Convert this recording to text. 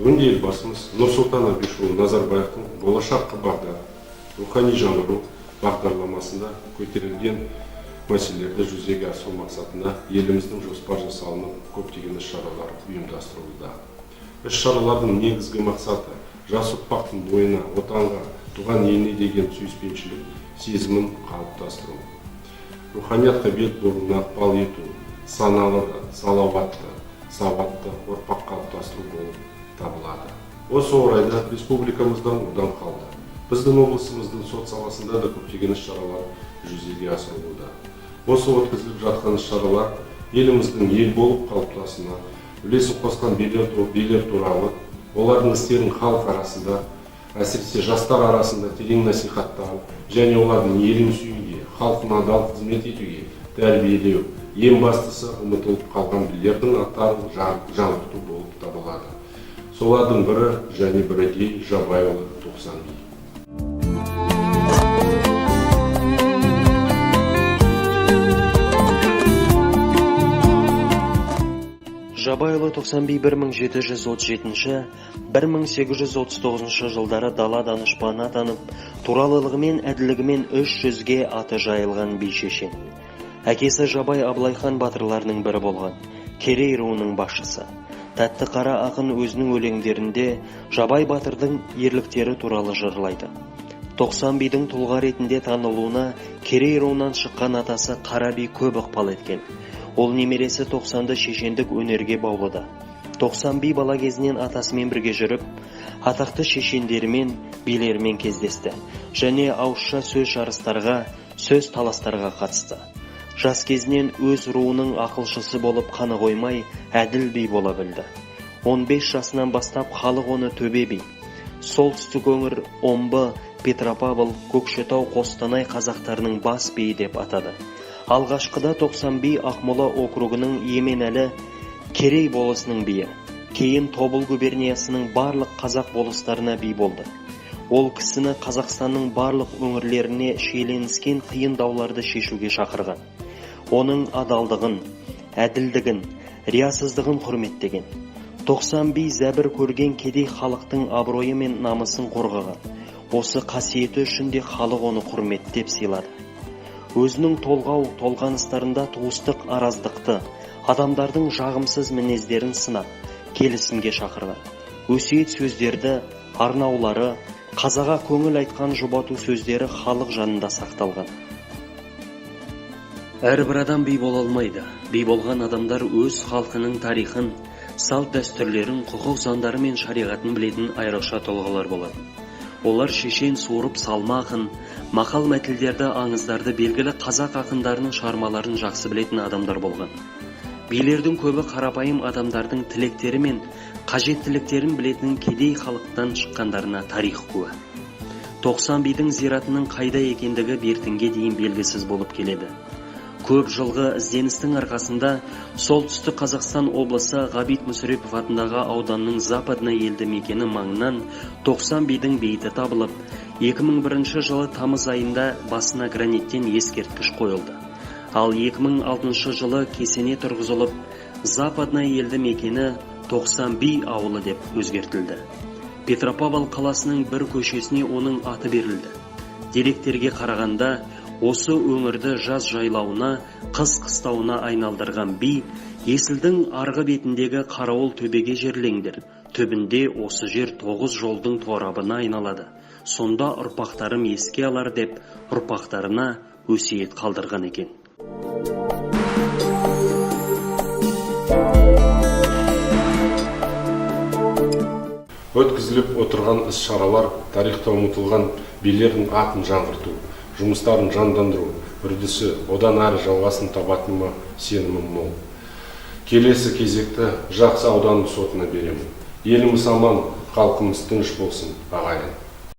Бүгінде елбасымыз Нұрсұлтан Әбішұлы Назарбаевтың болашаққа бағдар, рухани жаңғыру бағдарламасында көтерілген мәселелерді жүзеге асыру мақсатында еліміздің жоспар жасалынып көптеген іс-шаралар ұйымдастырылуда. Іс-шаралардың негізгі мақсаты жас ұрпақтың бойына, отанға, туған еліне деген сүйіспеншілік сезімін қалыптастыру, руханиятқа бет бұруына ықпал ету, саналы, салауатты, сауатты ұрпақ қалыптастыру болып табылады. Осы орайда республикамыздан одан қалды. Біздің облысымыздың сот саласында да көптеген іс-шаралар жүзеге асырылуда. Осы өткізіліп жатқан іс-шаралар еліміздің ел болып қалыптасуына үлесін қосқан билер туралы, олардың істерін халық арасында, әсіресе жастар арасында терең насихаттау және олардың елін сүюге, халқына адал қызмет етуге тәрбиелеу, ең бастысы ұмытылып қалған билердің аттарын жаңғырту болып табылады. Солардың бірі және бірегей Жабайұлы 90 би. Жабайұлы 90 би 1737-1839 жылдары дала данышпаны атанып, туралылығымен, әділігімен 300-ге аты жайылған би шешен. Әкесі Жабай Абылайхан батырларының бірі болған, Керей руының басшысы. Тәтті қара ақын өзінің өлеңдерінде Жабай батырдың ерліктері туралы жырлайды. 90 бидің тұлға ретінде танылуына Керей руынан шыққан атасы Қара би көп ықпал еткен. Ол немересі 90-ды шешендік өнерге баулыды. 90 би бала кезінен атасымен бірге жүріп, атақты шешендерімен, билерімен кездесті және ауызша сөз жарыстарға, сөз таластарға қатысты. Жас кезінен өз руының ақылшысы болып қаны қоймай, әділ би бола білді. 15 жасынан бастап халық оны Төбе би, солтүстік өңір Омбы, Петропавл, Көкшетау, Қостанай қазақтарының бас биі деп атады. Алғашқыда 90 би Ақмола округының Еменәлі Керей болысының биі, кейін Тобыл губерниясының барлық қазақ болыстарына би болды. Ол кісіні Қазақстанның барлық өңірлеріне шиеленіскен қиын дауларды шешуге шақырған. Оның адалдығын, әділдігін, риясыздығын құрметтеген. 90 би зәбір көрген кедей халықтың абыройы мен намысын қорғаған. Осы қасиеті үшін де халық оны құрметтеп сыйлады. Өзінің толғау, толғаныстарында туыстық араздықты, адамдардың жағымсыз мінездерін сынап, келісімге шақырған. Өсиет сөздерді, арнаулары, қазаға көңіл айтқан жұбату сөздері халық жанында сақталған. Әрбір адам би бола алмайды. Би болған адамдар өз халқының тарихын, салт дәстүрлерін, құқық заңдары мен шариғатын білетін айрықша тұлғалар болады. Олар шешен, суырып, салма ақын, мақал мәтелдерді, аңыздарды, белгілі қазақ ақындарының шығармаларын жақсы білетін адамдар болған. Билердің көбі қарапайым адамдардың тілектері мен қажеттіліктерін білетін кедей халықтан шыққандарына тарих куә. 90 бидің зиратының қайда екендігі бертінге дейін белгісіз болып келеді. Көп жылғы ізденістің арқасында солтүстік Қазақстан облысы Ғабит Мүсірепов атындағы ауданның Западна елді мекені маңынан 90 бидің бейіті табылып, 2001 жылы тамыз айында басына граниттен ескерткіш қойылды. Ал 2006 жылы кесене тұрғызылып, Западна елді мекені 90 би ауылы деп өзгертілді. Петропавл қаласының бір көшесіне оның аты берілді. Деректерге қарағанда, осы өңірді жаз жайлауына, қыс қыстауына айналдырған би, Есілдің арғы бетіндегі Қарауыл төбеге жерлеңдер. Төбінде осы жер 9 жолдың торабына айналады. Сонда ұрпақтарым еске алар деп, ұрпақтарына өсиет қалдырған екен. Өткізіліп отырған іс-шаралар тарихта ұмытылған билердің атын жаңғырту, жұмыстарын жандандыру үрдісі одан әрі жалғасын табатыныма сенімім мол. Келесі кезекті Жақсы аудандық сотына беремін. Еліміз аман, халқымыз тыныш болсын, ағайын.